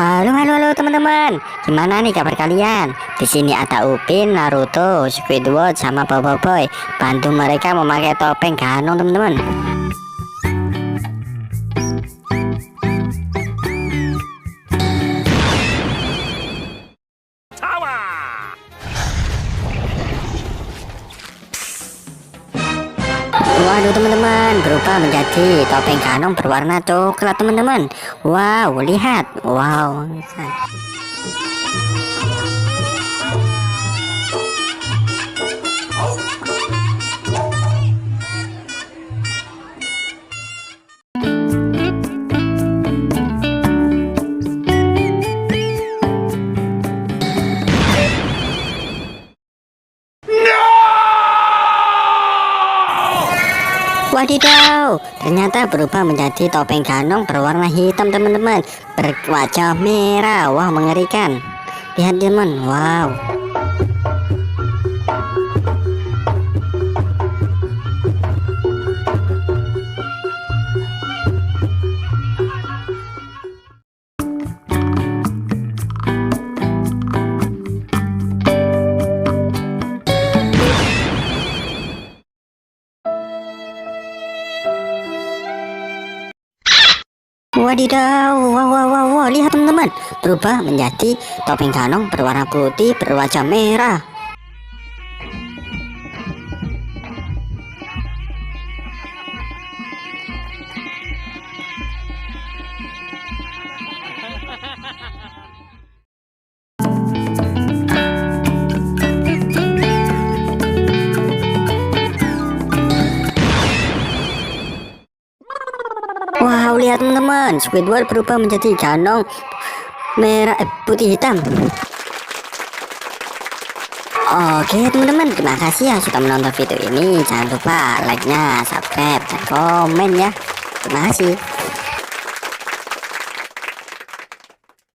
Halo teman-teman, gimana nih kabar kalian? Di sini ada Upin, Naruto, Squidward, sama Boboiboy. Bantu mereka memakai topeng ganong teman-teman. Waduh teman-teman, berubah menjadi topeng ganong berwarna coklat teman-teman. Wow, lihat. Wow. Wadidaw, ternyata berubah menjadi topeng ganong berwarna hitam teman-teman, berwajah merah. Wah, mengerikan. Lihat teman, wow. Wadidaw, wow, lihat teman-teman, berubah menjadi topeng ganong berwarna putih berwajah merah. Wow, lihat teman-teman, Squidward berubah menjadi ganong merah putih hitam. Oke teman-teman, terima kasih ya sudah menonton video ini. Jangan lupa like-nya, subscribe, dan komen ya. Terima kasih.